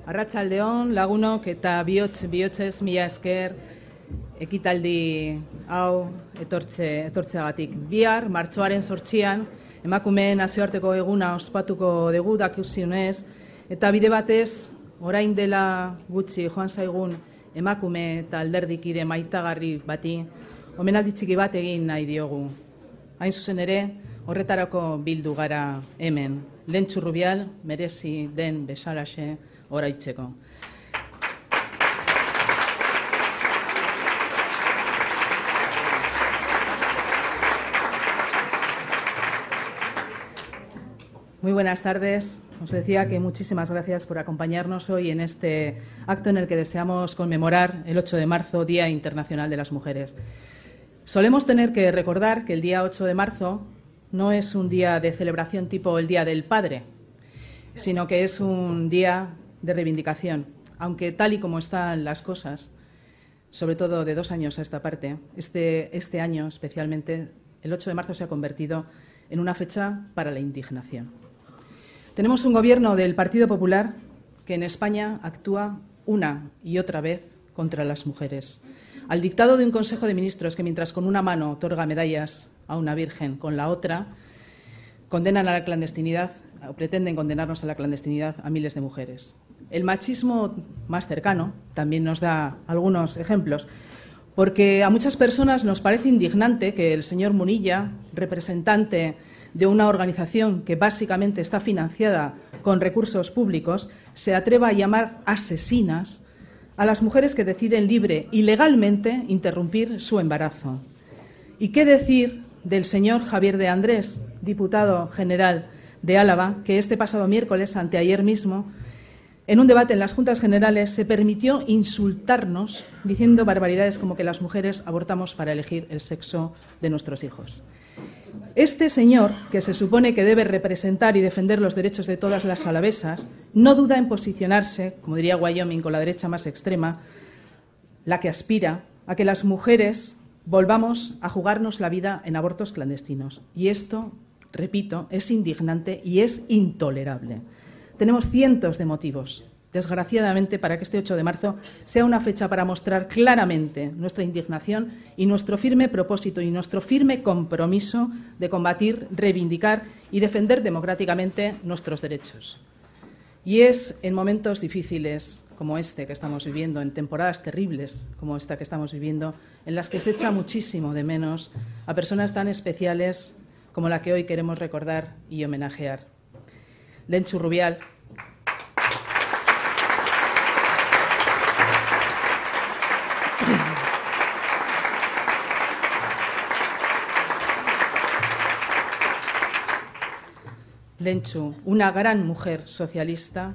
Arratsaldeon, lagunok eta bihotzez mila esker ekitaldi hau etortzeagatik. Bihar, martxoaren 8an, emakumeen nazioarteko eguna ospatuko dugu dakizunez, eta bide batez, orain dela gutxi joan zaigun emakume eta alderdikide maitagarri bati, omenaldi txiki bat egin nahi diogu. Hain zuzen ere, horretarako bildu gara hemen. Lentxu Rubial merezi den bezalaxe oraitzeko. Muy buenas tardes. Os decía que muchísimas gracias por acompañarnos hoy en este acto en el que deseamos conmemorar el 8 de marzo, Día Internacional de las Mujeres. Solemos tener que recordar que el día 8 de marzo no es un día de celebración tipo el Día del Padre, sino que es un día de reivindicación, aunque tal y como están las cosas, sobre todo de 2 años a esta parte, este año especialmente, el 8 de marzo se ha convertido en una fecha para la indignación. Tenemos un gobierno del Partido Popular que en España actúa una y otra vez contra las mujeres, al dictado de un Consejo de Ministros que, mientras con una mano otorga medallas a una virgen, con la otra condenan a la clandestinidad o pretenden condenarnos a la clandestinidad a miles de mujeres. El machismo más cercano también nos da algunos ejemplos, porque a muchas personas nos parece indignante que el señor Munilla, representante de una organización que básicamente está financiada con recursos públicos, se atreva a llamar asesinas a las mujeres que deciden libre y legalmente interrumpir su embarazo. ¿Y qué decir del señor Javier de Andrés, diputado general de Álava, que este pasado miércoles, anteayer mismo, en un debate en las Juntas Generales, se permitió insultarnos diciendo barbaridades como que las mujeres abortamos para elegir el sexo de nuestros hijos? Este señor, que se supone que debe representar y defender los derechos de todas las alavesas, no duda en posicionarse, como diría Wyoming, con la derecha más extrema, la que aspira a que las mujeres volvamos a jugarnos la vida en abortos clandestinos. Y esto, repito, es indignante y es intolerable. Tenemos cientos de motivos, desgraciadamente, para que este 8 de marzo sea una fecha para mostrar claramente nuestra indignación y nuestro firme propósito y nuestro firme compromiso de combatir, reivindicar y defender democráticamente nuestros derechos. Y es en momentos difíciles como este que estamos viviendo, en temporadas terribles como esta que estamos viviendo, en las que se echa muchísimo de menos a personas tan especiales como la que hoy queremos recordar y homenajear. Lentxu Rubial, Lentxu, una gran mujer socialista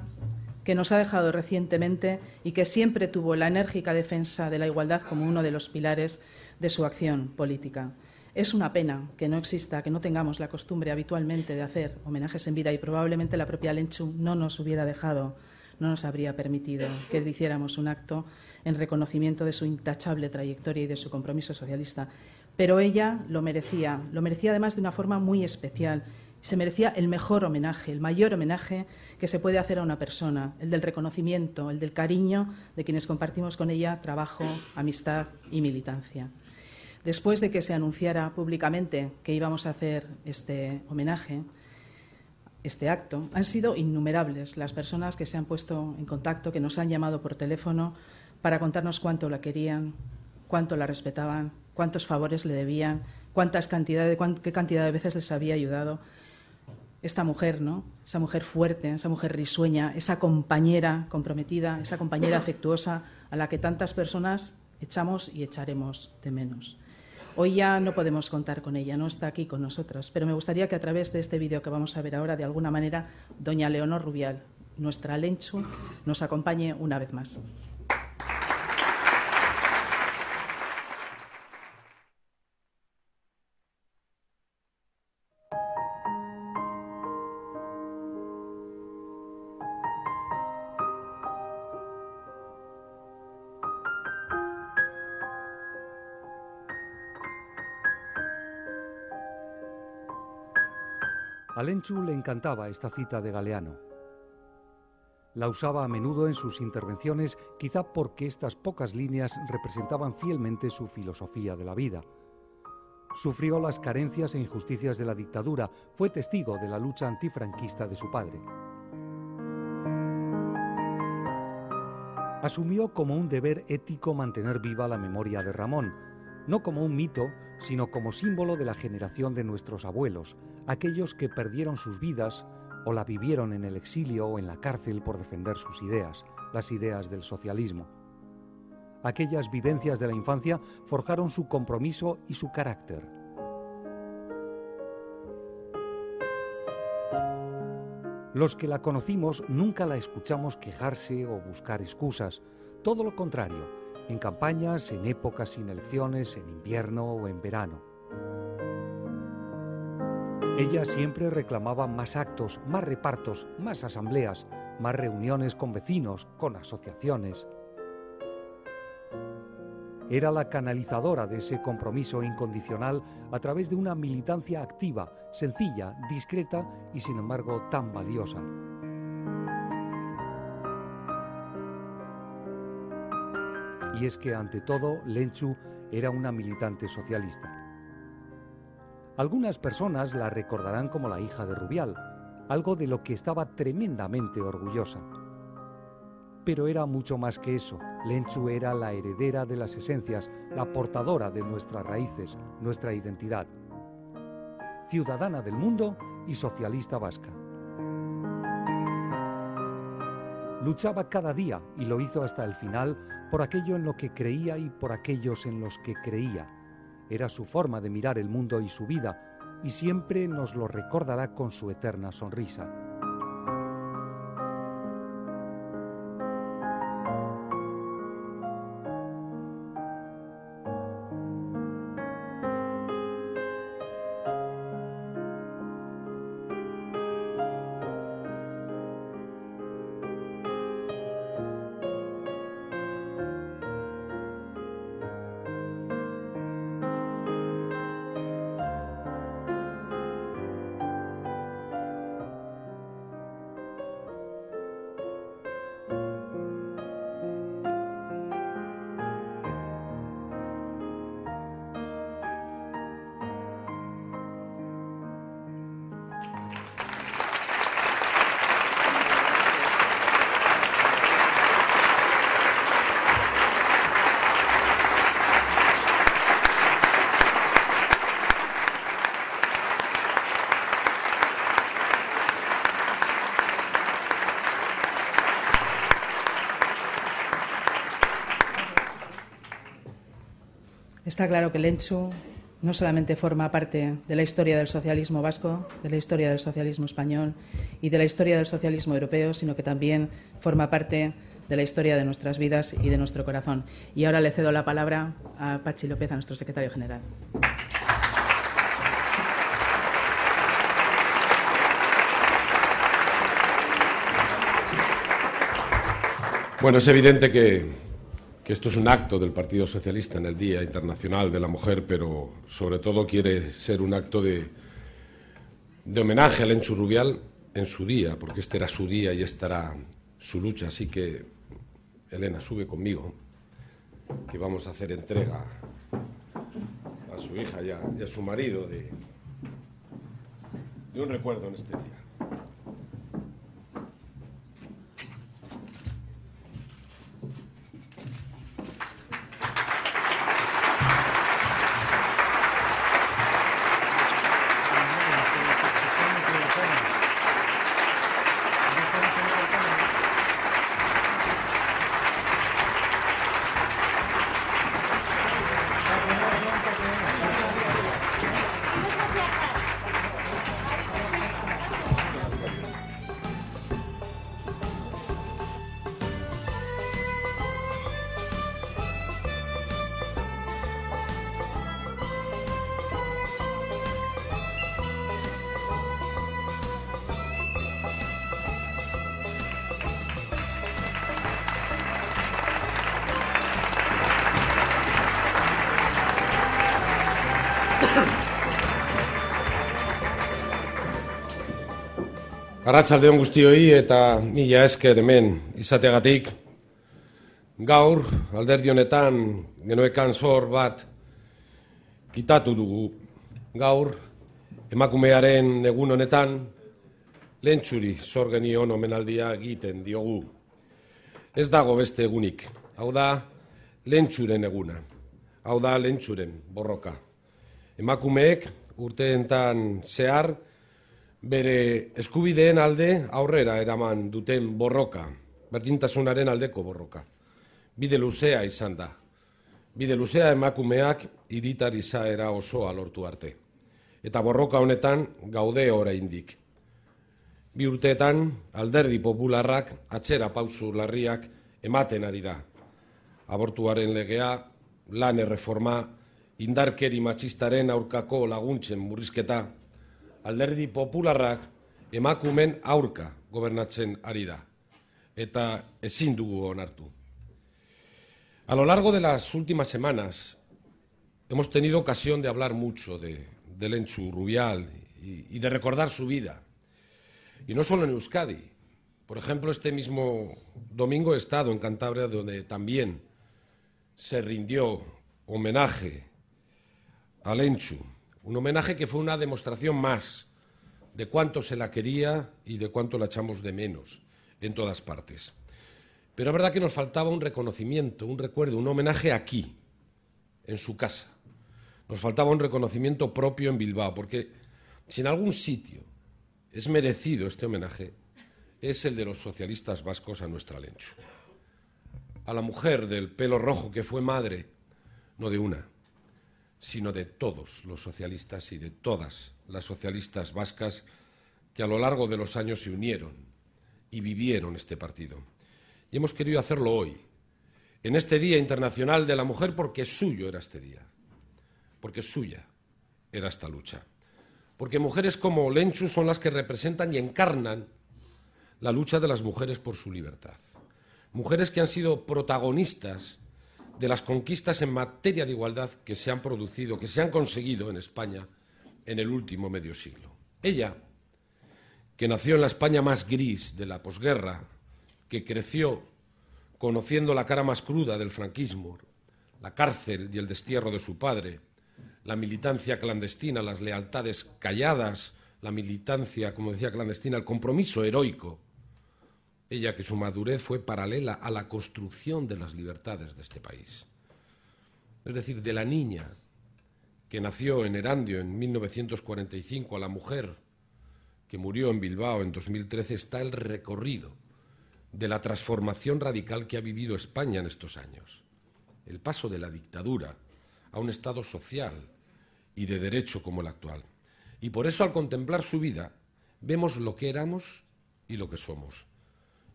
que nos ha dejado recientemente y que siempre tuvo la enérgica defensa de la igualdad como uno de los pilares de su acción política. Es una pena que no exista, que no tengamos la costumbre habitualmente de hacer homenajes en vida, y probablemente la propia Lentxu no nos hubiera dejado, no nos habría permitido que hiciéramos un acto en reconocimiento de su intachable trayectoria y de su compromiso socialista. Pero ella lo merecía además de una forma muy especial. Se merecía el mejor homenaje, el mayor homenaje que se puede hacer a una persona, el del reconocimiento, el del cariño de quienes compartimos con ella trabajo, amistad y militancia. Después de que se anunciara públicamente que íbamos a hacer este homenaje, este acto, han sido innumerables las personas que se han puesto en contacto, que nos han llamado por teléfono para contarnos cuánto la querían, cuánto la respetaban, cuántos favores le debían, qué cantidad de veces les había ayudado. Esta mujer, ¿no? Esa mujer fuerte, esa mujer risueña, esa compañera comprometida, esa compañera afectuosa a la que tantas personas echamos y echaremos de menos. Hoy ya no podemos contar con ella, no está aquí con nosotros, pero me gustaría que a través de este vídeo que vamos a ver ahora, de alguna manera, doña Leonor Rubial, nuestra Lentxu, nos acompañe una vez más. A Lenchu le encantaba esta cita de Galeano. La usaba a menudo en sus intervenciones, quizá porque estas pocas líneas representaban fielmente su filosofía de la vida. Sufrió las carencias e injusticias de la dictadura, fue testigo de la lucha antifranquista de su padre. Asumió como un deber ético mantener viva la memoria de Ramón, no como un mito, sino como símbolo de la generación de nuestros abuelos, aquellos que perdieron sus vidas o la vivieron en el exilio o en la cárcel por defender sus ideas, las ideas del socialismo. Aquellas vivencias de la infancia forjaron su compromiso y su carácter. Los que la conocimos nunca la escuchamos quejarse o buscar excusas, todo lo contrario, en campañas, en épocas sin elecciones, en invierno o en verano. Ella siempre reclamaba más actos, más repartos, más asambleas, más reuniones con vecinos, con asociaciones. Era la canalizadora de ese compromiso incondicional a través de una militancia activa, sencilla, discreta y sin embargo tan valiosa. Y es que ante todo Lenchu era una militante socialista. Algunas personas la recordarán como la hija de Rubial, algo de lo que estaba tremendamente orgullosa. Pero era mucho más que eso. Lenchu era la heredera de las esencias, la portadora de nuestras raíces, nuestra identidad. Ciudadana del mundo y socialista vasca. Luchaba cada día, y lo hizo hasta el final, por aquello en lo que creía y por aquellos en los que creía. Era su forma de mirar el mundo y su vida, y siempre nos lo recordará con su eterna sonrisa. Está claro que Lenchu no solamente forma parte de la historia del socialismo vasco, de la historia del socialismo español y de la historia del socialismo europeo, sino que también forma parte de la historia de nuestras vidas y de nuestro corazón. Y ahora le cedo la palabra a Patxi López, a nuestro secretario general. Bueno, es evidente que esto es un acto del Partido Socialista en el Día Internacional de la Mujer, pero sobre todo quiere ser un acto de homenaje a Lenchu Rubial en su día, porque este era su día y esta era su lucha. Así que, Elena, sube conmigo, que vamos a hacer entrega a su hija y a su marido de un recuerdo en este día. Arratsaldeon guztioi eta mila esker hemen izateagatik. Gaur, alderdi honetan, genuekan zor bat kitatu dugu. Gaur, emakumearen egun honetan, Lentzuri zor genion omenaldia egiten diogu. Ez dago beste egunik. Hau da, Lentzuren eguna. Hau da, Lentzuren borroka. Emakumeek urteentan zehar bere eskubideen alde aurrera eraman duten borroka, berdintasunaren aldeko borroka. Bide luzea izan da. Bide luzea emakumeak hiritar izaera osoa lortu arte. Eta borroka honetan gaude oraindik. Bi urteetan alderdi popularrak atzera pausu larriak ematen ari da. Abortuaren legea, lan erreforma, indarkeri matxistaren aurkako laguntzen murrizketa, alderdi popularrak emakumen aurka gobernatzen ari da, eta ezin dugu onartu. A lo largo de las últimas semanas hemos tenido ocasión de hablar mucho de Lentzu Rubial y de recordar su vida. Y no solo en Euskadi. Por ejemplo, este mismo domingo he estado en Cantabria, donde también se rindió homenaje a Lentzu. Un homenaje que fue una demostración más de cuánto se la quería y de cuánto la echamos de menos en todas partes. Pero es verdad que nos faltaba un reconocimiento, un recuerdo, un homenaje aquí, en su casa. Nos faltaba un reconocimiento propio en Bilbao, porque si en algún sitio es merecido este homenaje, es el de los socialistas vascos a nuestra Lentzu. A la mujer del pelo rojo que fue madre, no de una, sino de todos los socialistas y de todas las socialistas vascas que a lo largo de los años se unieron y vivieron este partido. Y hemos querido hacerlo hoy, en este Día Internacional de la Mujer, porque suyo era este día, porque suya era esta lucha. Porque mujeres como Lentzu son las que representan y encarnan la lucha de las mujeres por su libertad. Mujeres que han sido protagonistas de las conquistas en materia de igualdad que se han producido, que se han conseguido en España en el último medio siglo. Ella, que nació en la España más gris de la posguerra, que creció conociendo la cara más cruda del franquismo, la cárcel y el destierro de su padre, la militancia clandestina, las lealtades calladas, la militancia, como decía, clandestina, el compromiso heroico. Ella, que su madurez fue paralela a la construcción de las libertades de este país. Es decir, de la niña que nació en Erandio en 1945 a la mujer que murió en Bilbao en 2013 está el recorrido de la transformación radical que ha vivido España en estos años. El paso de la dictadura a un Estado social y de derecho como el actual. Y por eso, al contemplar su vida, vemos lo que éramos y lo que somos.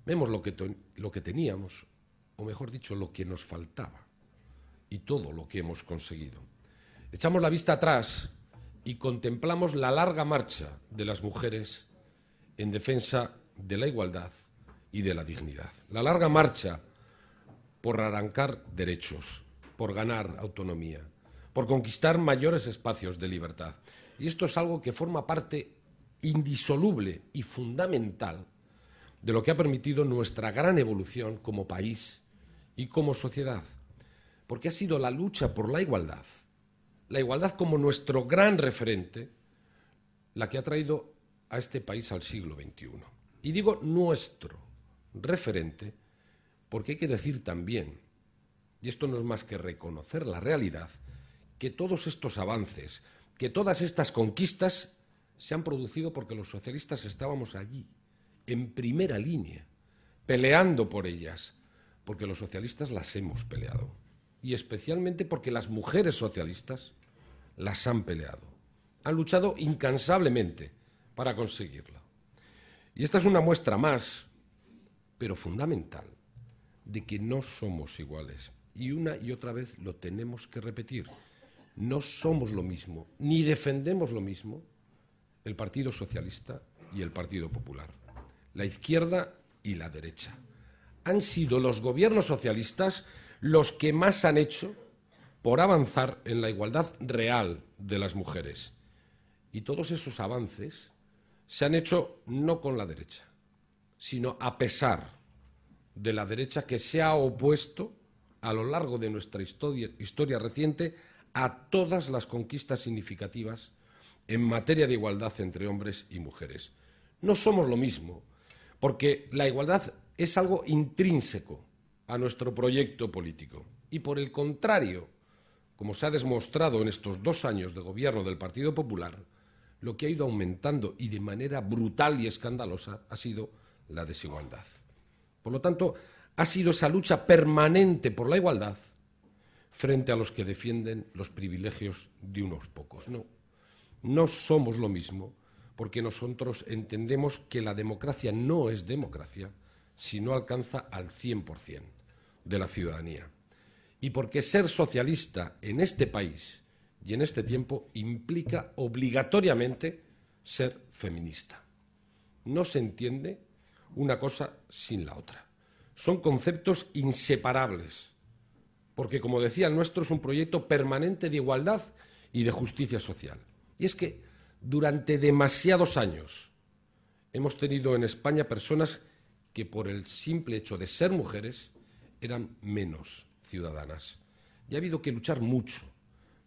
Vemos lo que teníamos, o mejor dicho, lo que nos faltaba, y todo lo que hemos conseguido. Echamos la vista atrás y contemplamos la larga marcha de las mujeres en defensa de la igualdad y de la dignidad. La larga marcha por arrancar derechos, por ganar autonomía, por conquistar mayores espacios de libertad. Y esto es algo que forma parte indisoluble y fundamental de lo que ha permitido nuestra gran evolución como país y como sociedad, porque ha sido la lucha por la igualdad como nuestro gran referente, la que ha traído a este país al siglo XXI. Y digo nuestro referente porque hay que decir también, y esto no es más que reconocer la realidad, que todos estos avances, que todas estas conquistas se han producido porque los socialistas estábamos allí, en primera línea, peleando por ellas, porque los socialistas las hemos peleado, y especialmente porque las mujeres socialistas las han peleado, han luchado incansablemente para conseguirlo. Y esta es una muestra más, pero fundamental, de que no somos iguales. Y una y otra vez lo tenemos que repetir. No somos lo mismo, ni defendemos lo mismo el Partido Socialista y el Partido Popular, la izquierda y la derecha. Han sido los gobiernos socialistas los que más han hecho por avanzar en la igualdad real de las mujeres. Y todos esos avances se han hecho no con la derecha, sino a pesar de la derecha que se ha opuesto a lo largo de nuestra historia reciente a todas las conquistas significativas en materia de igualdad entre hombres y mujeres. No somos lo mismo, porque la igualdad es algo intrínseco a nuestro proyecto político. Y por el contrario, como se ha demostrado en estos 2 años de gobierno del Partido Popular, lo que ha ido aumentando y de manera brutal y escandalosa ha sido la desigualdad. Por lo tanto, ha sido esa lucha permanente por la igualdad frente a los que defienden los privilegios de unos pocos. No somos lo mismo, porque nosotros entendemos que la democracia no es democracia si no alcanza al 100% de la ciudadanía. Y porque ser socialista en este país y en este tiempo implica obligatoriamente ser feminista. No se entiende una cosa sin la otra. Son conceptos inseparables, porque, como decía, el nuestro es un proyecto permanente de igualdad y de justicia social. Y es que durante demasiados años hemos tenido en España personas que, por el simple hecho de ser mujeres, eran menos ciudadanas. Y ha habido que luchar mucho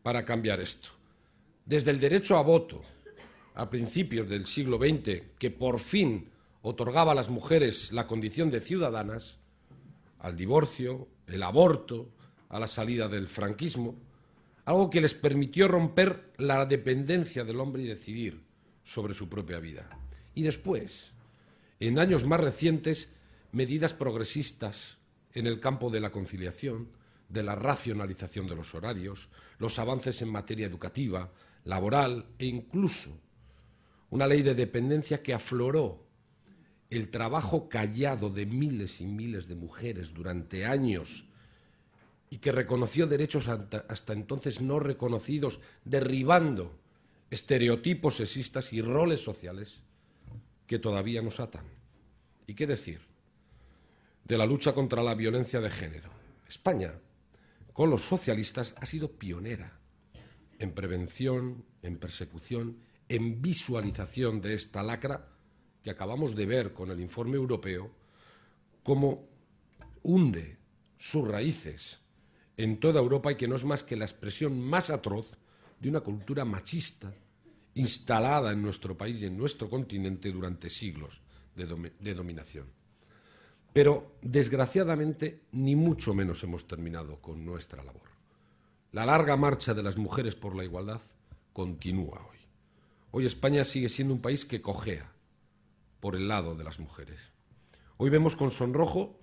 para cambiar esto. Desde el derecho a voto a principios del siglo XX, que por fin otorgaba a las mujeres la condición de ciudadanas, al divorcio, el aborto, a la salida del franquismo, algo que les permitió romper la dependencia del hombre y decidir sobre su propia vida. Y después, en años más recientes, medidas progresistas en el campo de la conciliación, de la racionalización de los horarios, los avances en materia educativa, laboral e incluso una ley de dependencia que afloró el trabajo callado de miles y miles de mujeres durante años y que reconoció derechos hasta entonces no reconocidos, derribando estereotipos sexistas y roles sociales que todavía nos atan. ¿Y qué decir de la lucha contra la violencia de género? España, con los socialistas, ha sido pionera en prevención, en persecución, en visualización de esta lacra que acabamos de ver con el informe europeo, cómo hunde sus raíces en toda Europa y que no es más que la expresión más atroz de una cultura machista instalada en nuestro país y en nuestro continente durante siglos de dominación. Pero, desgraciadamente, ni mucho menos hemos terminado con nuestra labor. La larga marcha de las mujeres por la igualdad continúa hoy. Hoy España sigue siendo un país que cojea por el lado de las mujeres. Hoy vemos con sonrojo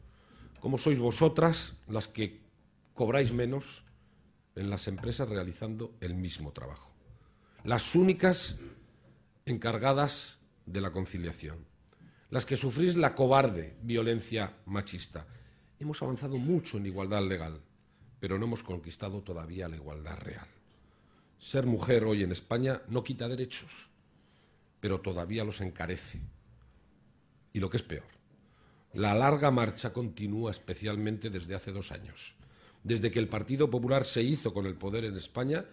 cómo sois vosotras las que cobráis menos en las empresas realizando el mismo trabajo. Las únicas encargadas de la conciliación. Las que sufrís la cobarde violencia machista. Hemos avanzado mucho en igualdad legal, pero no hemos conquistado todavía la igualdad real. Ser mujer hoy en España no quita derechos, pero todavía los encarece. Y lo que es peor, la larga marcha continúa especialmente desde hace 2 años, desde que el Partido Popular se hizo con el poder en España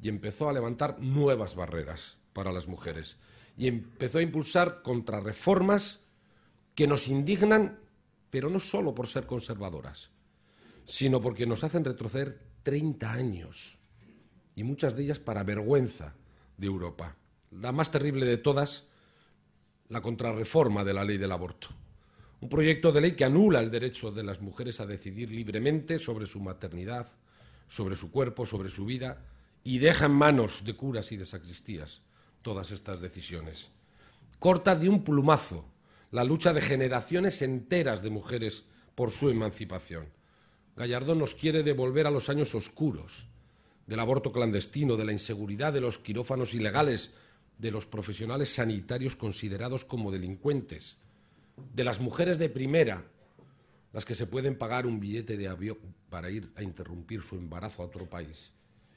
y empezó a levantar nuevas barreras para las mujeres y empezó a impulsar contrarreformas que nos indignan, pero no solo por ser conservadoras, sino porque nos hacen retroceder 30 años y muchas de ellas para vergüenza de Europa. La más terrible de todas, la contrarreforma de la ley del aborto. Un proyecto de ley que anula el derecho de las mujeres a decidir libremente sobre su maternidad, sobre su cuerpo, sobre su vida, y deja en manos de curas y de sacristías todas estas decisiones. Corta de un plumazo la lucha de generaciones enteras de mujeres por su emancipación. Gallardón nos quiere devolver a los años oscuros del aborto clandestino, de la inseguridad, de los quirófanos ilegales, de los profesionales sanitarios considerados como delincuentes, de las mujeres de primera, las que se pueden pagar un billete de avión para ir a interrumpir su embarazo a otro país,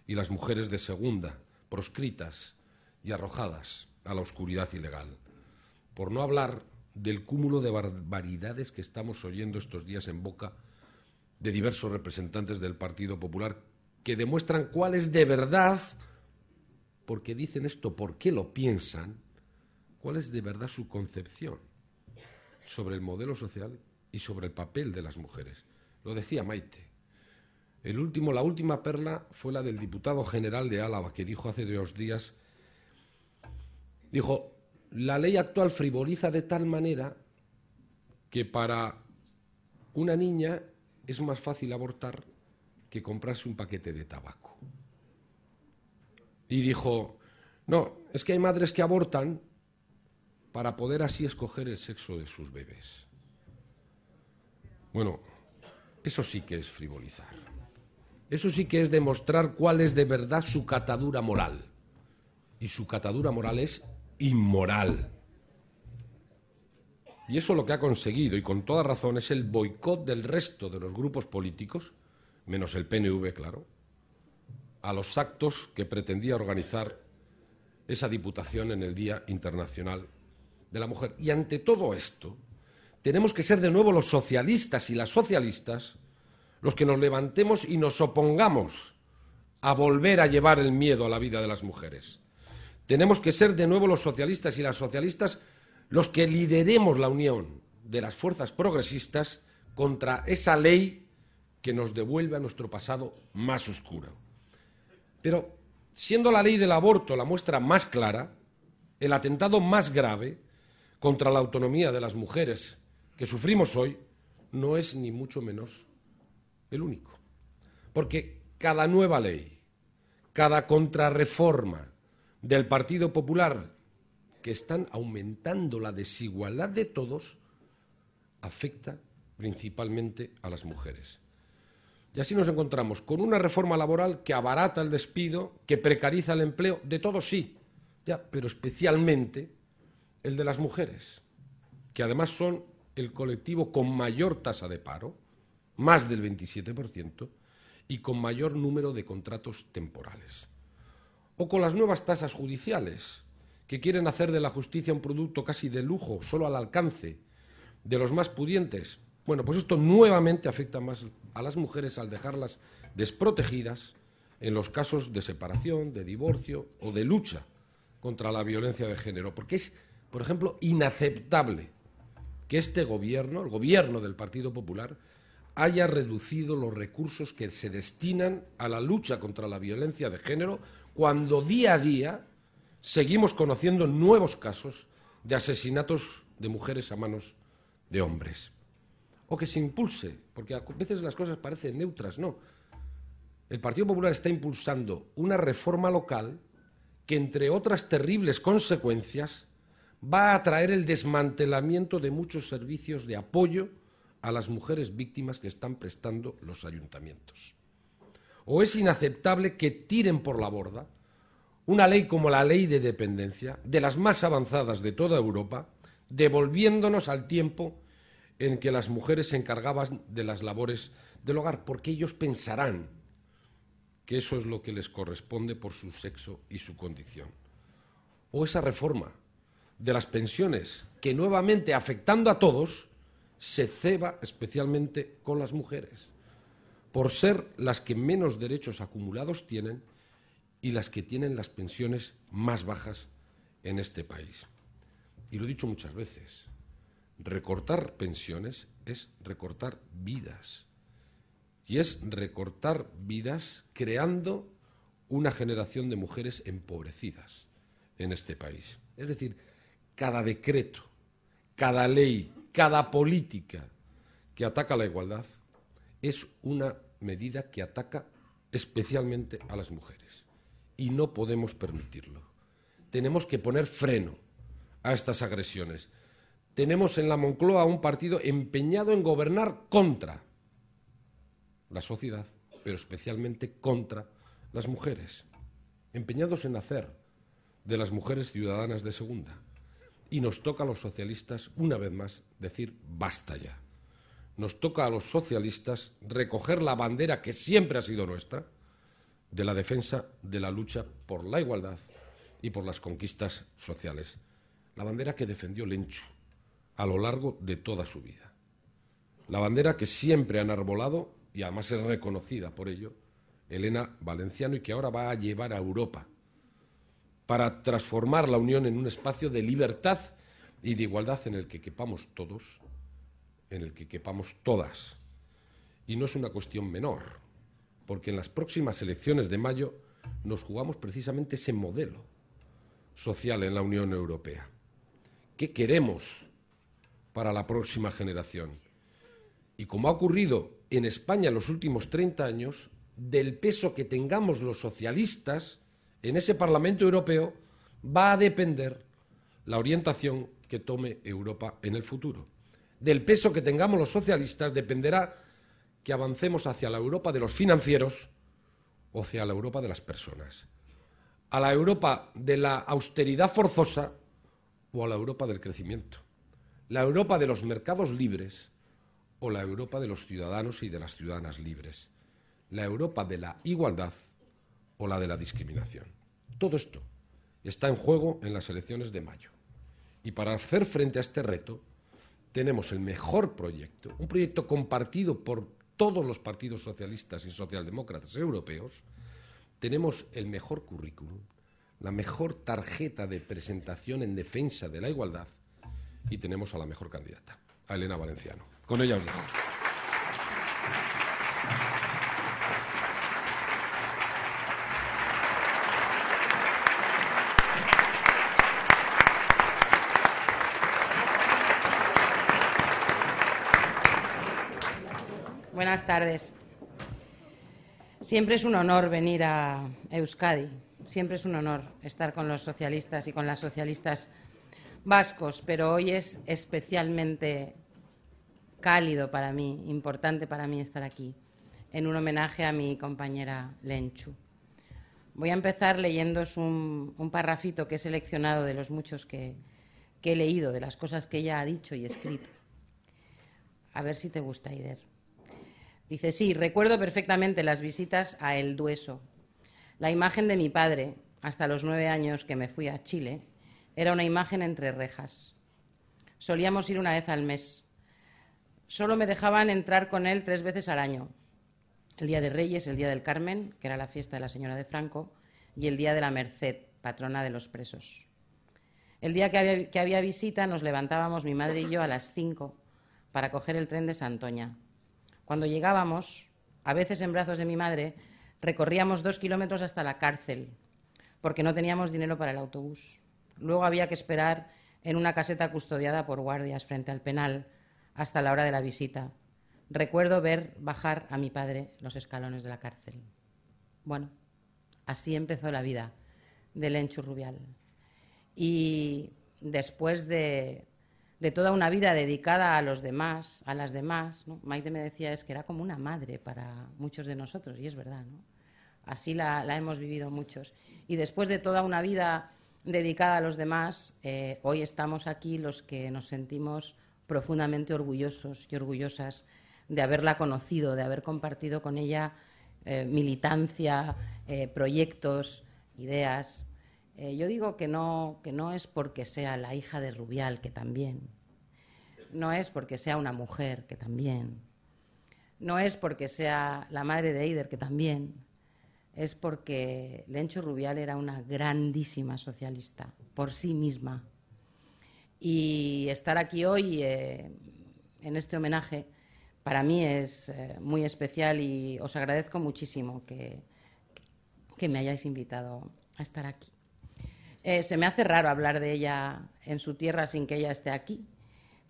y las mujeres de segunda, proscritas y arrojadas a la oscuridad ilegal. Por no hablar del cúmulo de barbaridades que estamos oyendo estos días en boca de diversos representantes del Partido Popular que demuestran cuál es de verdad, porque dicen esto, por qué lo piensan, cuál es de verdad su concepción sobre el modelo social y sobre el papel de las mujeres. Lo decía Maite. La última perla fue la del diputado general de Álava, que dijo hace 2 días, dijo, la ley actual frivoliza de tal manera que para una niña es más fácil abortar que comprarse un paquete de tabaco. Y dijo, no, es que hay madres que abortan para poder así escoger el sexo de sus bebés. Bueno, eso sí que es frivolizar. Eso sí que es demostrar cuál es de verdad su catadura moral. Y su catadura moral es inmoral. Y eso lo que ha conseguido, y con toda razón, es el boicot del resto de los grupos políticos, menos el PNV, claro, a los actos que pretendía organizar esa Diputación en el Día Internacional de la Mujer. Y ante todo esto, tenemos que ser de nuevo los socialistas y las socialistas los que nos levantemos y nos opongamos a volver a llevar el miedo a la vida de las mujeres. Tenemos que ser de nuevo los socialistas y las socialistas los que lideremos la unión de las fuerzas progresistas contra esa ley que nos devuelve a nuestro pasado más oscuro. Pero, siendo la ley del aborto la muestra más clara, el atentado más grave contra la autonomía de las mujeres que sufrimos hoy, no es ni mucho menos el único. Porque cada nueva ley, cada contrarreforma del Partido Popular, que están aumentando la desigualdad de todos, afecta principalmente a las mujeres. Y así nos encontramos con una reforma laboral que abarata el despido, que precariza el empleo, de todos sí, ya, pero especialmente el de las mujeres, que además son el colectivo con mayor tasa de paro, más del 27%, y con mayor número de contratos temporales. O con las nuevas tasas judiciales, que quieren hacer de la justicia un producto casi de lujo, solo al alcance de los más pudientes. Bueno, pues esto nuevamente afecta más a las mujeres al dejarlas desprotegidas en los casos de separación, de divorcio o de lucha contra la violencia de género. Porque es, por ejemplo, inaceptable que este gobierno, el gobierno del Partido Popular, haya reducido los recursos que se destinan a la lucha contra la violencia de género, cuando día a día seguimos conociendo nuevos casos de asesinatos de mujeres a manos de hombres. O que se impulse, porque a veces las cosas parecen neutras, no. El Partido Popular está impulsando una reforma local que, entre otras terribles consecuencias, va a traer el desmantelamiento de muchos servicios de apoyo a las mujeres víctimas que están prestando los ayuntamientos. O es inaceptable que tiren por la borda una ley como la Ley de Dependencia, de las más avanzadas de toda Europa, devolviéndonos al tiempo en que las mujeres se encargaban de las labores del hogar, porque ellos pensarán que eso es lo que les corresponde por su sexo y su condición. O esa reforma de las pensiones, que nuevamente, afectando a todos, se ceba especialmente con las mujeres, por ser las que menos derechos acumulados tienen y las que tienen las pensiones más bajas en este país. Y lo he dicho muchas veces, recortar pensiones es recortar vidas. Y es recortar vidas creando una generación de mujeres empobrecidas en este país. Es decir, cada decreto, cada ley, cada política que ataca la igualdad es una medida que ataca especialmente a las mujeres. Y no podemos permitirlo. Tenemos que poner freno a estas agresiones. Tenemos en la Moncloa un partido empeñado en gobernar contra la sociedad, pero especialmente contra las mujeres, empeñados en hacer de las mujeres ciudadanas de segunda. Y nos toca a los socialistas, una vez más, decir basta ya. Nos toca a los socialistas recoger la bandera que siempre ha sido nuestra, de la defensa de la lucha por la igualdad y por las conquistas sociales. La bandera que defendió Lenchu a lo largo de toda su vida. La bandera que siempre han arbolado, y además es reconocida por ello, Elena Valenciano, y que ahora va a llevar a Europa para transformar la Unión en un espacio de libertad y de igualdad en el que quepamos todos, en el que quepamos todas. Y no es una cuestión menor, porque en las próximas elecciones de mayo nos jugamos precisamente ese modelo social en la Unión Europea. ¿Qué queremos para la próxima generación? Y como ha ocurrido en España en los últimos 30 años, del peso que tengamos los socialistas en ese Parlamento Europeo va a depender la orientación que tome Europa en el futuro. Del peso que tengamos los socialistas dependerá que avancemos hacia la Europa de los financieros o hacia la Europa de las personas, a la Europa de la austeridad forzosa o a la Europa del crecimiento, la Europa de los mercados libres o la Europa de los ciudadanos y de las ciudadanas libres, la Europa de la igualdad o la de la discriminación. Todo esto está en juego en las elecciones de mayo. Y para hacer frente a este reto tenemos el mejor proyecto, un proyecto compartido por todos los partidos socialistas y socialdemócratas europeos. Tenemos el mejor currículum, la mejor tarjeta de presentación en defensa de la igualdad y tenemos a la mejor candidata, a Elena Valenciano. Con ella os dejo. Buenas tardes. Siempre es un honor venir a Euskadi, siempre es un honor estar con los socialistas y con las socialistas vascos, pero hoy es especialmente cálido para mí, importante para mí estar aquí, en un homenaje a mi compañera Lentxu. Voy a empezar leyéndoos un parrafito que he seleccionado de los muchos que he leído, de las cosas que ella ha dicho y escrito. A ver si te gusta, Eider. Dice, sí, recuerdo perfectamente las visitas a El Dueso. La imagen de mi padre, hasta los 9 años que me fui a Chile, era una imagen entre rejas. Solíamos ir una vez al mes. Solo me dejaban entrar con él 3 veces al año. El Día de Reyes, el Día del Carmen, que era la fiesta de la señora de Franco, y el Día de la Merced, patrona de los presos. El día que había visita nos levantábamos mi madre y yo a las 5 para coger el tren de Santoña. Cuando llegábamos, a veces en brazos de mi madre, recorríamos 2 kilómetros hasta la cárcel, porque no teníamos dinero para el autobús. Luego había que esperar en una caseta custodiada por guardias frente al penal hasta la hora de la visita. Recuerdo ver bajar a mi padre los escalones de la cárcel. Bueno, así empezó la vida de Lentxu Rubial. Y después de toda una vida dedicada a los demás, a las demás, ¿no? Maite me decía es que era como una madre para muchos de nosotros, y es verdad, ¿no? Así la hemos vivido muchos. Y después de toda una vida dedicada a los demás, hoy estamos aquí los que nos sentimos profundamente orgullosos y orgullosas de haberla conocido, de haber compartido con ella militancia, proyectos, ideas. Yo digo que no es porque sea la hija de Rubial, que también. No es porque sea una mujer, que también. No es porque sea la madre de Eider, que también. Es porque Lentxu Rubial era una grandísima socialista, por sí misma. Y estar aquí hoy en este homenaje para mí es muy especial y os agradezco muchísimo que me hayáis invitado a estar aquí. Se me hace raro hablar de ella en su tierra sin que ella esté aquí,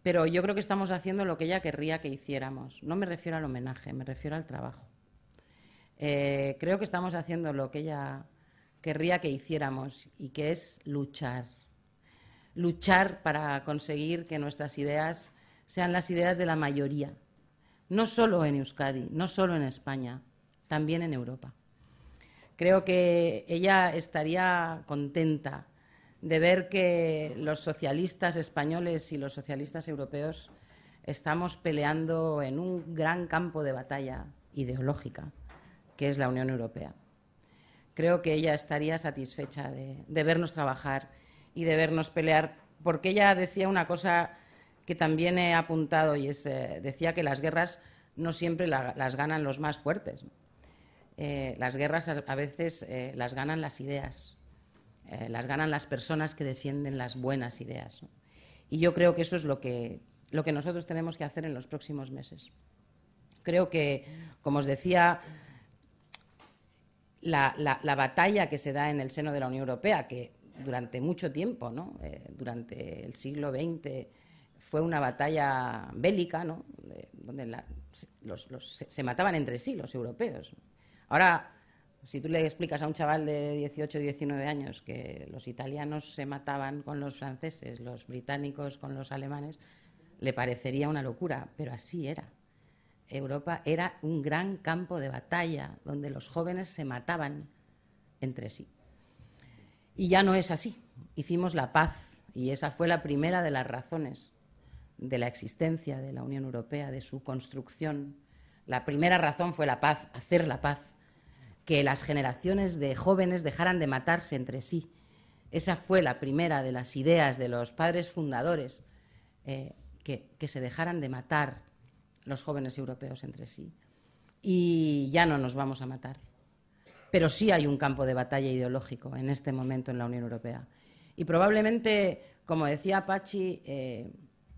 pero yo creo que estamos haciendo lo que ella querría que hiciéramos. No me refiero al homenaje, me refiero al trabajo. Creo que estamos haciendo lo que ella querría que hiciéramos y que es luchar. Luchar para conseguir que nuestras ideas sean las ideas de la mayoría, no solo en Euskadi, no solo en España, también en Europa. Creo que ella estaría contenta de ver que los socialistas españoles y los socialistas europeos estamos peleando en un gran campo de batalla ideológica, que es la Unión Europea. Creo que ella estaría satisfecha de vernos trabajar y de vernos pelear, porque ella decía una cosa que también he apuntado y decía que las guerras no siempre las ganan los más fuertes. Las guerras a veces las ganan las ideas. las ganan las personas que defienden las buenas ideas, ¿no? Y yo creo que eso es lo que nosotros tenemos que hacer en los próximos meses. Creo que, como os decía, la batalla que se da en el seno de la Unión Europea, que durante mucho tiempo, ¿no? Durante el siglo XX, fue una batalla bélica, ¿no? Donde se mataban entre sí los europeos. Ahora, si tú le explicas a un chaval de 18 o 19 años que los italianos se mataban con los franceses, los británicos con los alemanes, le parecería una locura, pero así era. Europa era un gran campo de batalla donde los jóvenes se mataban entre sí. Y ya no es así. Hicimos la paz y esa fue la primera de las razones de la existencia de la Unión Europea, de su construcción. La primera razón fue la paz, hacer la paz, que las generaciones de jóvenes dejaran de matarse entre sí. Esa fue la primera de las ideas de los padres fundadores, que se dejaran de matar los jóvenes europeos entre sí. Y ya no nos vamos a matar. Pero sí hay un campo de batalla ideológico en este momento en la Unión Europea. Y probablemente, como decía Pachi,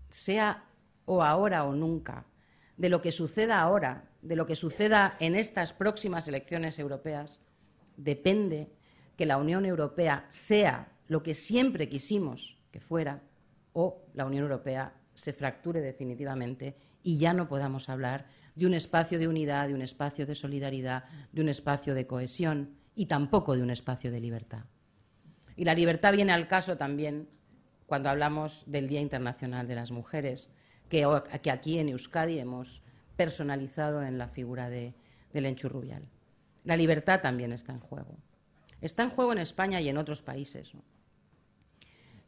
sea o ahora o nunca, de lo que suceda ahora, de lo que suceda en estas próximas elecciones europeas, depende que la Unión Europea sea lo que siempre quisimos que fuera, o la Unión Europea se fracture definitivamente y ya no podamos hablar de un espacio de unidad, de un espacio de solidaridad, de un espacio de cohesión y tampoco de un espacio de libertad. Y la libertad viene al caso también cuando hablamos del Día Internacional de las Mujeres, que aquí en Euskadi hemos personalizado en la figura de Lentxu Rubial. La libertad también está en juego. Está en juego en España y en otros países, ¿no?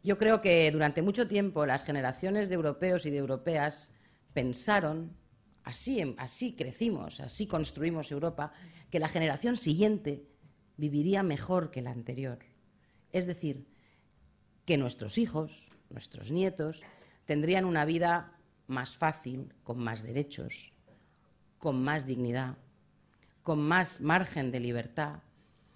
Yo creo que durante mucho tiempo las generaciones de europeos y de europeas pensaron, así crecimos, así construimos Europa, que la generación siguiente viviría mejor que la anterior. Es decir, que nuestros hijos, nuestros nietos, tendrían una vida más fácil, con más derechos, con más dignidad, con más margen de libertad,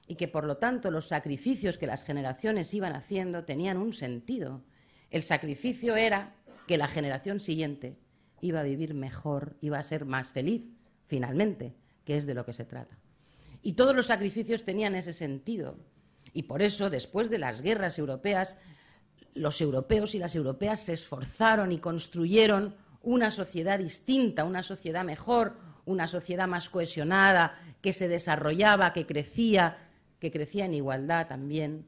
y que, por lo tanto, los sacrificios que las generaciones iban haciendo tenían un sentido. El sacrificio era que la generación siguiente iba a vivir mejor, iba a ser más feliz, finalmente, que es de lo que se trata. Y todos los sacrificios tenían ese sentido. Y por eso, después de las guerras europeas, los europeos y las europeas se esforzaron y construyeron una sociedad distinta, una sociedad mejor, una sociedad más cohesionada, que se desarrollaba, que crecía en igualdad también,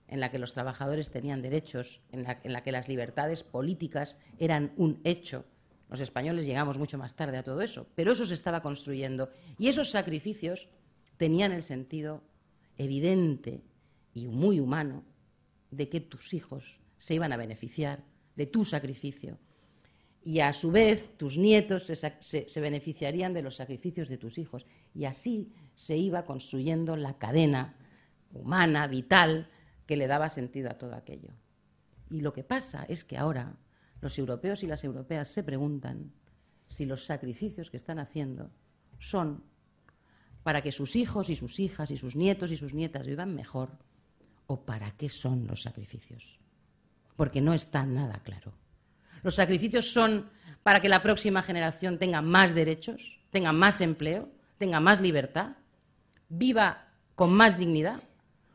en la que los trabajadores tenían derechos, en la que las libertades políticas eran un hecho. Los españoles llegamos mucho más tarde a todo eso, pero eso se estaba construyendo. Y esos sacrificios tenían el sentido evidente y muy humano de que tus hijos se iban a beneficiar de tu sacrificio. Y a su vez tus nietos se beneficiarían de los sacrificios de tus hijos. Y así se iba construyendo la cadena humana, vital, que le daba sentido a todo aquello. Y lo que pasa es que ahora los europeos y las europeas se preguntan si los sacrificios que están haciendo son para que sus hijos y sus hijas y sus nietos y sus nietas vivan mejor, o para qué son los sacrificios. Porque no está nada claro. Los sacrificios son para que la próxima generación tenga más derechos, tenga más empleo, tenga más libertad, viva con más dignidad.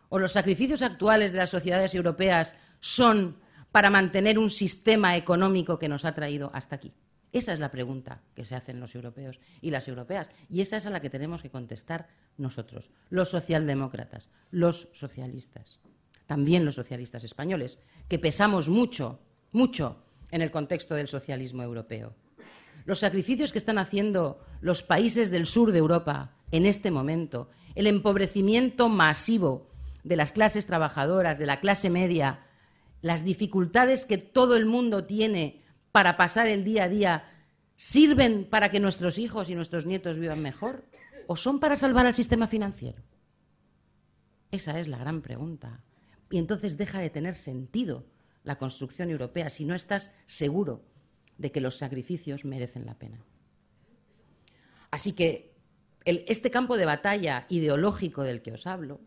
¿O los sacrificios actuales de las sociedades europeas son para mantener un sistema económico que nos ha traído hasta aquí? Esa es la pregunta que se hacen los europeos y las europeas. Y esa es a la que tenemos que contestar nosotros, los socialdemócratas, los socialistas. También los socialistas españoles, que pesamos mucho, mucho en el contexto del socialismo europeo. Los sacrificios que están haciendo los países del sur de Europa en este momento, el empobrecimiento masivo de las clases trabajadoras, de la clase media, las dificultades que todo el mundo tiene para pasar el día a día, ¿sirven para que nuestros hijos y nuestros nietos vivan mejor? ¿O son para salvar al sistema financiero? Esa es la gran pregunta. Y entonces deja de tener sentido la construcción europea si no estás seguro de que los sacrificios merecen la pena. Así que este campo de batalla ideológico del que os hablo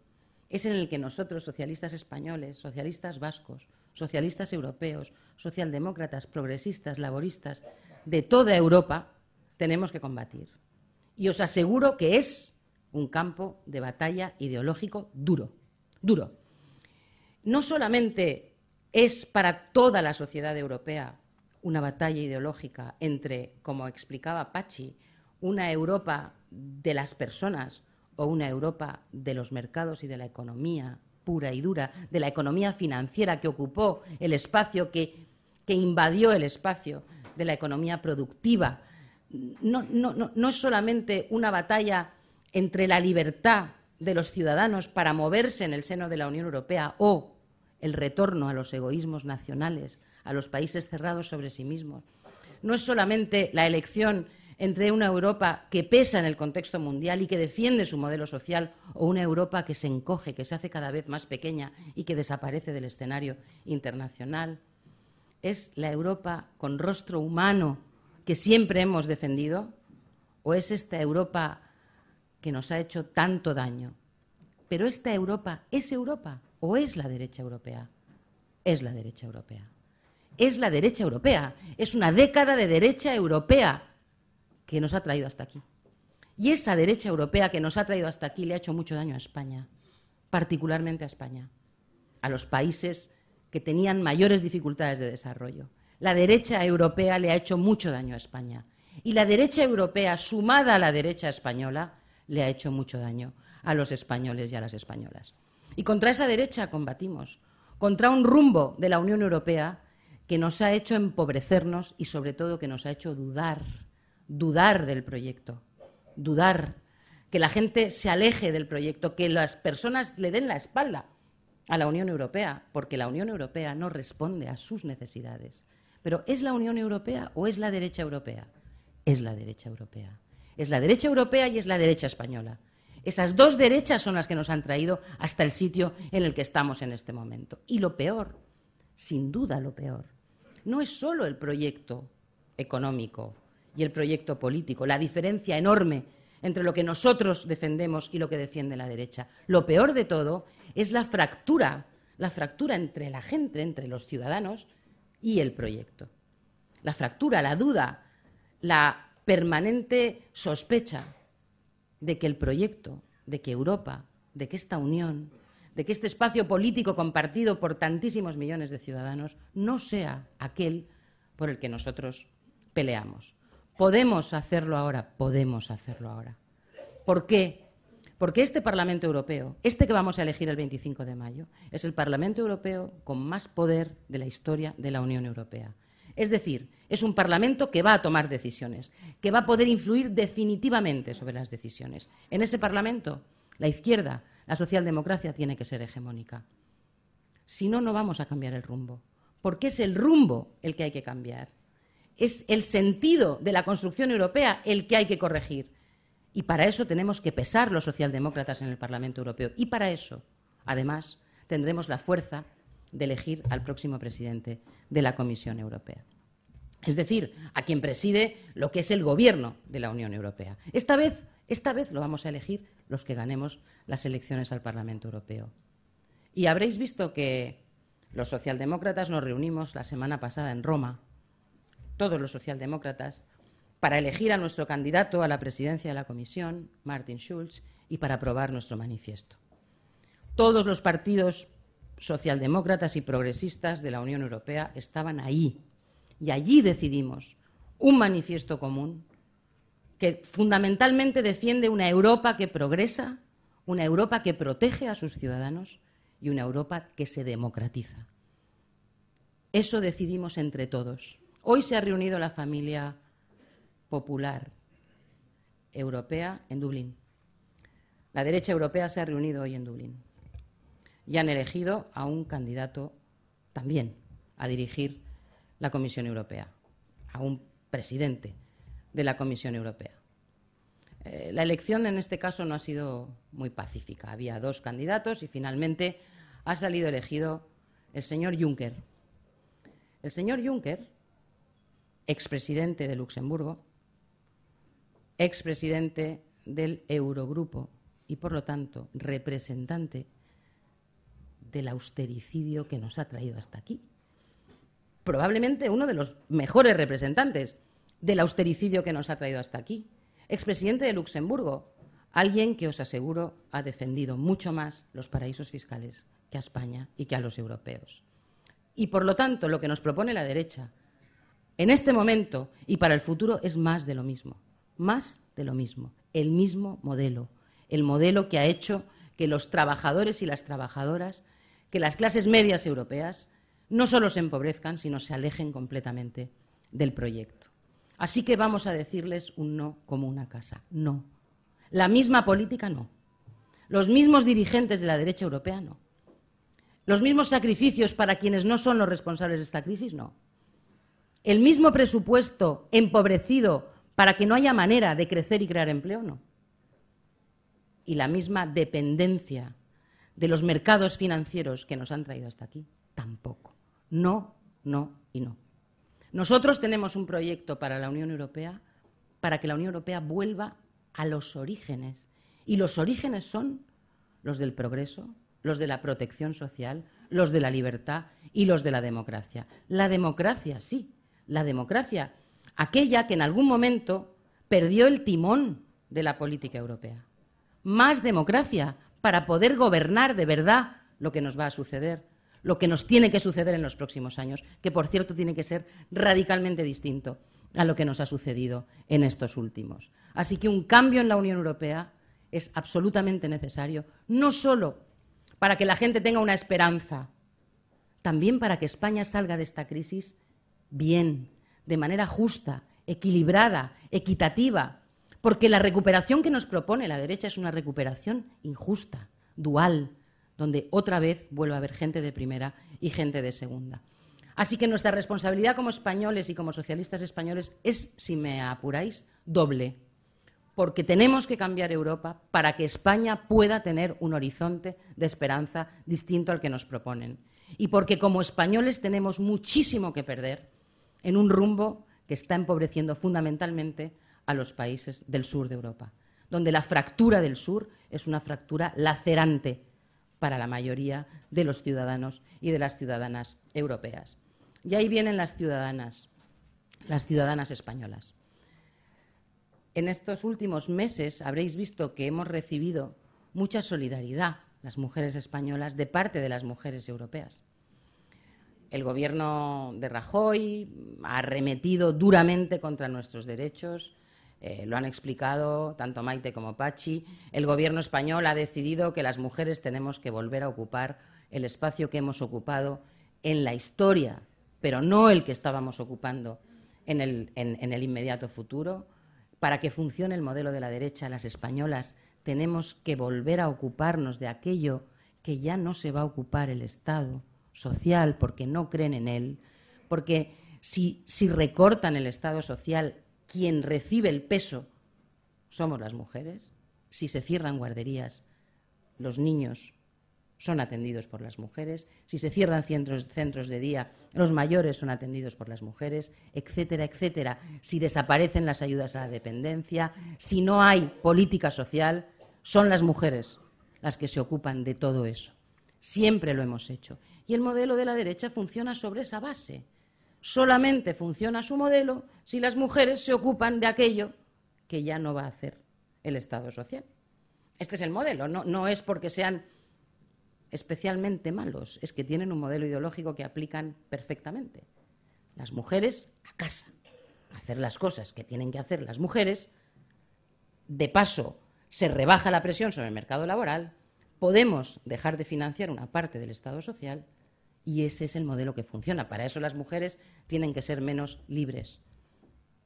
es en el que nosotros, socialistas españoles, socialistas vascos, socialistas europeos, socialdemócratas, progresistas, laboristas, de toda Europa, tenemos que combatir. Y os aseguro que es un campo de batalla ideológico duro, duro. No solamente es para toda la sociedad europea una batalla ideológica entre, como explicaba Pachi, una Europa de las personas o una Europa de los mercados y de la economía pura y dura, de la economía financiera que ocupó el espacio, que invadió el espacio de la economía productiva. No es solamente una batalla entre la libertad de los ciudadanos para moverse en el seno de la Unión Europea o el retorno a los egoísmos nacionales, a los países cerrados sobre sí mismos. No es solamente la elección entre una Europa que pesa en el contexto mundial y que defiende su modelo social o una Europa que se encoge, que se hace cada vez más pequeña y que desaparece del escenario internacional. ¿Es la Europa con rostro humano que siempre hemos defendido o es esta Europa que nos ha hecho tanto daño? Pero esta Europa ¿es Europa o es la derecha europea? Es la derecha europea. Es la derecha europea. Es una década de derecha europea que nos ha traído hasta aquí. Y esa derecha europea que nos ha traído hasta aquí le ha hecho mucho daño a España, particularmente a España, a los países que tenían mayores dificultades de desarrollo. La derecha europea le ha hecho mucho daño a España. Y la derecha europea, sumada a la derecha española, le ha hecho mucho daño a los españoles y a las españolas. Y contra esa derecha combatimos, contra un rumbo de la Unión Europea que nos ha hecho empobrecernos y, sobre todo, que nos ha hecho dudar del proyecto, dudar, que la gente se aleje del proyecto, que las personas le den la espalda a la Unión Europea, porque la Unión Europea no responde a sus necesidades. Pero ¿es la Unión Europea o es la derecha europea? Es la derecha europea. Es la derecha europea y es la derecha española. Esas dos derechas son las que nos han traído hasta el sitio en el que estamos en este momento. Y lo peor, sin duda lo peor, no es solo el proyecto económico y el proyecto político, la diferencia enorme entre lo que nosotros defendemos y lo que defiende la derecha. Lo peor de todo es la fractura entre la gente, entre los ciudadanos y el proyecto. La fractura, la duda, la permanente sospecha de que el proyecto, de que Europa, de que esta Unión, de que este espacio político compartido por tantísimos millones de ciudadanos no sea aquel por el que nosotros peleamos. Podemos hacerlo ahora, podemos hacerlo ahora. ¿Por qué? Porque este Parlamento Europeo, este que vamos a elegir el 25 de mayo, es el Parlamento Europeo con más poder de la historia de la Unión Europea. Es decir, es un Parlamento que va a tomar decisiones, que va a poder influir definitivamente sobre las decisiones. En ese Parlamento, la izquierda, la socialdemocracia tiene que ser hegemónica. Si no, no vamos a cambiar el rumbo, porque es el rumbo el que hay que cambiar. Es el sentido de la construcción europea el que hay que corregir. Y para eso tenemos que pesar los socialdemócratas en el Parlamento Europeo. Y para eso, además, tendremos la fuerza de elegir al próximo presidente de la Comisión Europea. Es decir, a quien preside lo que es el gobierno de la Unión Europea. Esta vez lo vamos a elegir los que ganemos las elecciones al Parlamento Europeo. Y habréis visto que los socialdemócratas nos reunimos la semana pasada en Roma, todos los socialdemócratas, para elegir a nuestro candidato a la presidencia de la Comisión, Martin Schulz, y para aprobar nuestro manifiesto. Todos los partidos socialdemócratas y progresistas de la Unión Europea estaban ahí, y allí decidimos un manifiesto común que fundamentalmente defiende una Europa que progresa, una Europa que protege a sus ciudadanos y una Europa que se democratiza. Eso decidimos entre todos. Hoy se ha reunido la familia popular europea en Dublín. La derecha europea se ha reunido hoy en Dublín y han elegido a un candidato también a dirigir la Comisión Europea, a un presidente de la Comisión Europea. La elección en este caso no ha sido muy pacífica. Había dos candidatos y finalmente ha salido elegido el señor Juncker. El señor Juncker, expresidente de Luxemburgo, expresidente del Eurogrupo y, por lo tanto, representante del austericidio que nos ha traído hasta aquí. Probablemente uno de los mejores representantes del austericidio que nos ha traído hasta aquí. Expresidente de Luxemburgo, alguien que os aseguro ha defendido mucho más los paraísos fiscales que a España y que a los europeos. Y por lo tanto, lo que nos propone la derecha en este momento y para el futuro es más de lo mismo. Más de lo mismo. El mismo modelo. El modelo que ha hecho que los trabajadores y las trabajadoras, que las clases medias europeas, no solo se empobrezcan, sino se alejen completamente del proyecto. Así que vamos a decirles un no como una casa. No. La misma política, no. Los mismos dirigentes de la derecha europea, no. Los mismos sacrificios para quienes no son los responsables de esta crisis, no. El mismo presupuesto empobrecido para que no haya manera de crecer y crear empleo, no. Y la misma dependencia de los mercados financieros que nos han traído hasta aquí, tampoco. No, no y no. Nosotros tenemos un proyecto para la Unión Europea para que la Unión Europea vuelva a los orígenes. Y los orígenes son los del progreso, los de la protección social, los de la libertad y los de la democracia. La democracia, sí, la democracia, aquella que en algún momento perdió el timón de la política europea. Más democracia para poder gobernar de verdad lo que nos va a suceder, lo que nos tiene que suceder en los próximos años, que por cierto tiene que ser radicalmente distinto a lo que nos ha sucedido en estos últimos. Así que un cambio en la Unión Europea es absolutamente necesario, no solo para que la gente tenga una esperanza, también para que España salga de esta crisis bien, de manera justa, equilibrada, equitativa, porque la recuperación que nos propone la derecha es una recuperación injusta, dual, donde otra vez vuelve a haber gente de primera y gente de segunda. Así que nuestra responsabilidad como españoles y como socialistas españoles es, si me apuráis, doble, porque tenemos que cambiar Europa para que España pueda tener un horizonte de esperanza distinto al que nos proponen. Y porque como españoles tenemos muchísimo que perder en un rumbo que está empobreciendo fundamentalmente a los países del sur de Europa, donde la fractura del sur es una fractura lacerante para la mayoría de los ciudadanos y de las ciudadanas europeas. Y ahí vienen las ciudadanas españolas. En estos últimos meses habréis visto que hemos recibido mucha solidaridad, las mujeres españolas, de parte de las mujeres europeas. El gobierno de Rajoy ha arremetido duramente contra nuestros derechos, lo han explicado tanto Maite como Pachi. El gobierno español ha decidido que las mujeres tenemos que volver a ocupar el espacio que hemos ocupado en la historia, pero no el que estábamos ocupando en el inmediato futuro. Para que funcione el modelo de la derecha, las españolas tenemos que volver a ocuparnos de aquello que ya no se va a ocupar el Estado social porque no creen en él, porque si recortan el Estado social, quien recibe el peso somos las mujeres. Si se cierran guarderías, los niños son atendidos por las mujeres. Si se cierran centros de día, los mayores son atendidos por las mujeres, etcétera, etcétera. Si desaparecen las ayudas a la dependencia, si no hay política social, son las mujeres las que se ocupan de todo eso. Siempre lo hemos hecho. Y el modelo de la derecha funciona sobre esa base. Solamente funciona su modelo si las mujeres se ocupan de aquello que ya no va a hacer el Estado social. Este es el modelo, no es porque sean especialmente malos, es que tienen un modelo ideológico que aplican perfectamente. Las mujeres a casa, a hacer las cosas que tienen que hacer las mujeres, de paso se rebaja la presión sobre el mercado laboral, podemos dejar de financiar una parte del Estado social y ese es el modelo que funciona. Para eso las mujeres tienen que ser menos libres,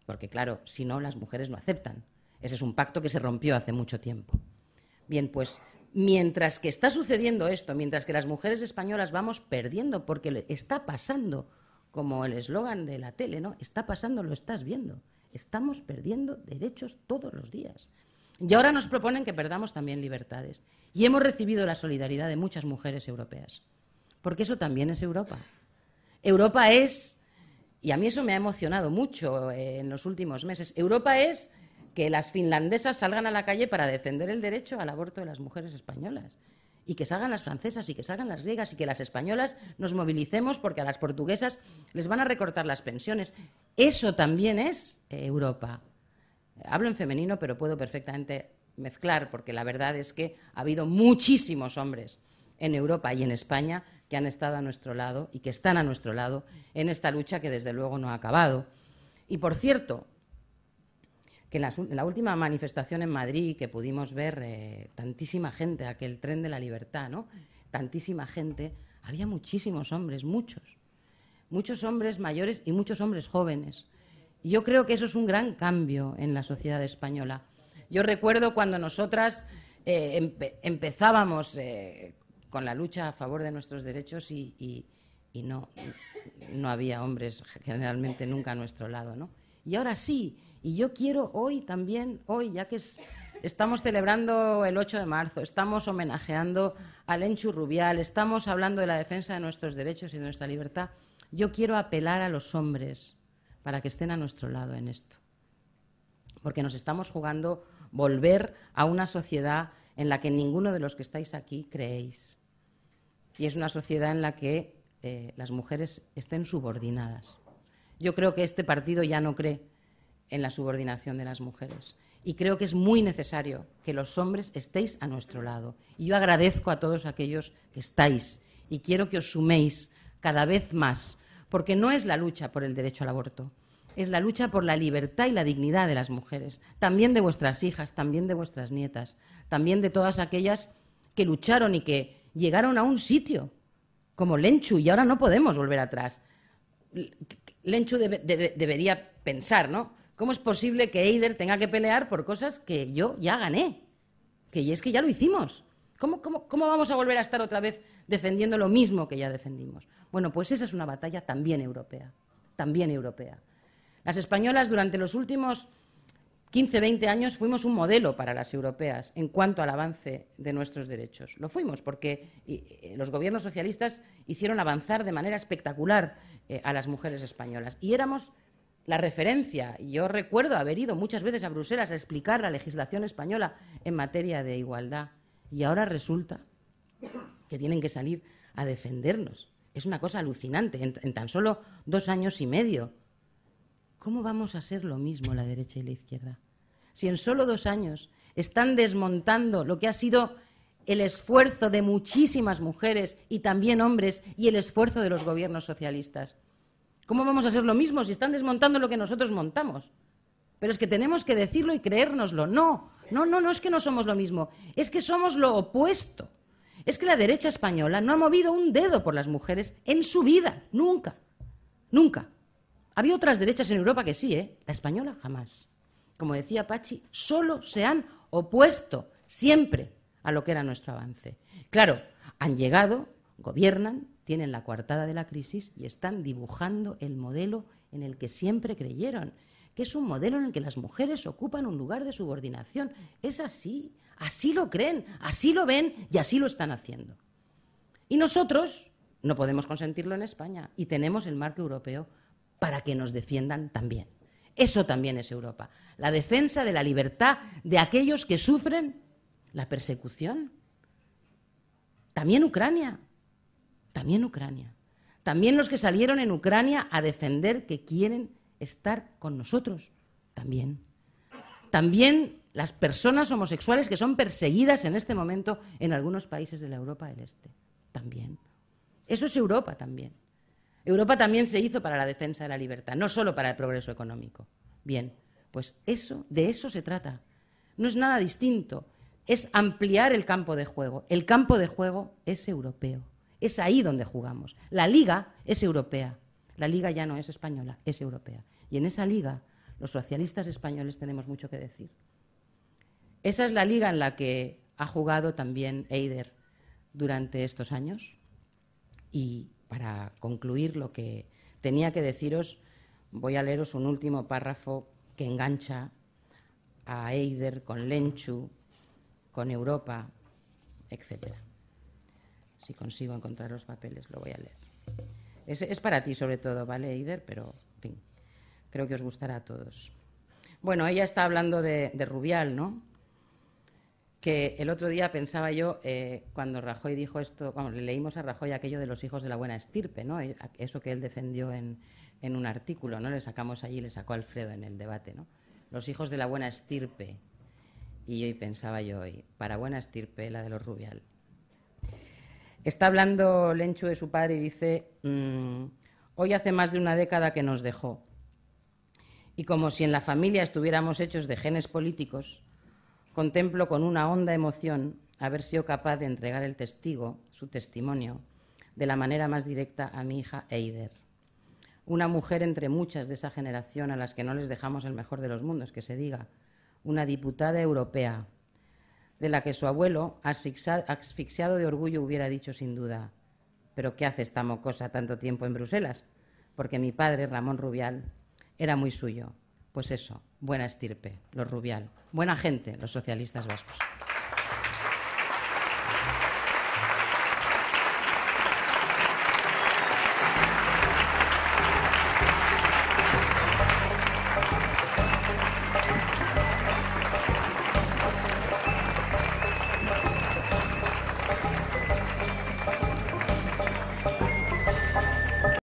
porque claro, si no, las mujeres no aceptan. Ese es un pacto que se rompió hace mucho tiempo. Bien, pues mientras que está sucediendo esto, mientras que las mujeres españolas vamos perdiendo, porque está pasando, como el eslogan de la tele, ¿no? Está pasando, lo estás viendo. Estamos perdiendo derechos todos los días. Y ahora nos proponen que perdamos también libertades. Y hemos recibido la solidaridad de muchas mujeres europeas, porque eso también es Europa. Europa es, y a mí eso me ha emocionado mucho en los últimos meses, Europa es que las finlandesas salgan a la calle para defender el derecho al aborto de las mujeres españolas. y que salgan las francesas y que salgan las griegas y que las españolas nos movilicemos porque a las portuguesas les van a recortar las pensiones. Eso también es Europa. Hablo en femenino, pero puedo perfectamente mezclar, porque la verdad es que ha habido muchísimos hombres en Europa y en España que han estado a nuestro lado y que están a nuestro lado en esta lucha que desde luego no ha acabado. Y por cierto, que en la última manifestación en Madrid que pudimos ver tantísima gente, aquel tren de la libertad, ¿no? Tantísima gente, había muchísimos hombres, muchos hombres mayores y muchos hombres jóvenes. Y yo creo que eso es un gran cambio en la sociedad española. Yo recuerdo cuando nosotras empezábamos con la lucha a favor de nuestros derechos y no había hombres generalmente nunca a nuestro lado, ¿no? Y ahora sí. Y yo quiero hoy también, ya que estamos celebrando el 8 de marzo, estamos homenajeando a Lenchu Rubial, estamos hablando de la defensa de nuestros derechos y de nuestra libertad, yo quiero apelar a los hombres para que estén a nuestro lado en esto. Porque nos estamos jugando volver a una sociedad en la que ninguno de los que estáis aquí creéis. Y es una sociedad en la que las mujeres estén subordinadas. Yo creo que este partido ya no cree en la subordinación de las mujeres. Y creo que es muy necesario que los hombres estéis a nuestro lado. Y yo agradezco a todos aquellos que estáis y quiero que os suméis cada vez más, porque no es la lucha por el derecho al aborto, es la lucha por la libertad y la dignidad de las mujeres, también de vuestras hijas, también de vuestras nietas, también de todas aquellas que lucharon y que llegaron a un sitio, como Lenchu, y ahora no podemos volver atrás. Lenchu debería pensar, ¿no? ¿Cómo es posible que Eider tenga que pelear por cosas que yo ya gané? Que es que ya lo hicimos. ¿Cómo vamos a volver a estar otra vez defendiendo lo mismo que ya defendimos? Bueno, pues esa es una batalla también europea, también europea. Las españolas durante los últimos 15, 20 años fuimos un modelo para las europeas en cuanto al avance de nuestros derechos. Lo fuimos porque los gobiernos socialistas hicieron avanzar de manera espectacular a las mujeres españolas y éramos la referencia. Yo recuerdo haber ido muchas veces a Bruselas a explicar la legislación española en materia de igualdad y ahora resulta que tienen que salir a defendernos. Es una cosa alucinante, en tan solo 2 años y medio. ¿Cómo vamos a ser lo mismo la derecha y la izquierda? Si en solo 2 años están desmontando lo que ha sido el esfuerzo de muchísimas mujeres y también hombres y el esfuerzo de los gobiernos socialistas. ¿Cómo vamos a ser lo mismo si están desmontando lo que nosotros montamos? Pero es que tenemos que decirlo y creérnoslo. No es que no somos lo mismo, es que somos lo opuesto. Es que la derecha española no ha movido un dedo por las mujeres en su vida, nunca, nunca. Había otras derechas en Europa que sí, la española jamás. Como decía Pachi, solo se han opuesto siempre a lo que era nuestro avance. Claro, han llegado, gobiernan, tienen la coartada de la crisis y están dibujando el modelo en el que siempre creyeron, que es un modelo en el que las mujeres ocupan un lugar de subordinación. Es así, así lo creen, así lo ven y así lo están haciendo. Y nosotros no podemos consentirlo en España y tenemos el marco europeo para que nos defiendan también. Eso también es Europa. La defensa de la libertad de aquellos que sufren la persecución. También Ucrania. También Ucrania. También los que salieron en Ucrania a defender que quieren estar con nosotros. También. También las personas homosexuales que son perseguidas en este momento en algunos países de la Europa del Este. También. Eso es Europa también. Europa también se hizo para la defensa de la libertad, no solo para el progreso económico. Bien, pues de eso se trata. No es nada distinto, es ampliar el campo de juego. El campo de juego es europeo, es ahí donde jugamos. La liga es europea, la liga ya no es española, es europea. Y en esa liga los socialistas españoles tenemos mucho que decir. Esa es la liga en la que ha jugado también Eider durante estos años. Y para concluir lo que tenía que deciros, voy a leeros un último párrafo que engancha a Eider con Lenchu, con Europa, etc. Si consigo encontrar los papeles, lo voy a leer. Es para ti sobre todo, ¿vale, Eider? Pero, en fin, creo que os gustará a todos. Bueno, ella está hablando de Rubial, ¿no? que el otro día pensaba yo, cuando Rajoy dijo esto, vamos, le leímos a Rajoy aquello de los hijos de la buena estirpe, ¿no? Eso que él defendió en un artículo, ¿no? Le sacamos allí, le sacó Alfredo en el debate, ¿no? Los hijos de la buena estirpe. Y hoy pensaba yo, para buena estirpe, la de los Rubial. Está hablando Lenchu de su padre y dice, hoy hace más de una década que nos dejó. Y como si en la familia estuviéramos hechos de genes políticos, contemplo con una honda emoción haber sido capaz de entregar el testigo, su testimonio, de la manera más directa a mi hija Eider. Una mujer entre muchas de esa generación a las que no les dejamos el mejor de los mundos, que se diga, una diputada europea, de la que su abuelo, asfixiado de orgullo, hubiera dicho sin duda, ¿pero qué hace esta mocosa tanto tiempo en Bruselas? Porque mi padre, Ramón Rubial, era muy suyo. Pues eso, buena estirpe, los Rubial. Buena gente, los socialistas vascos.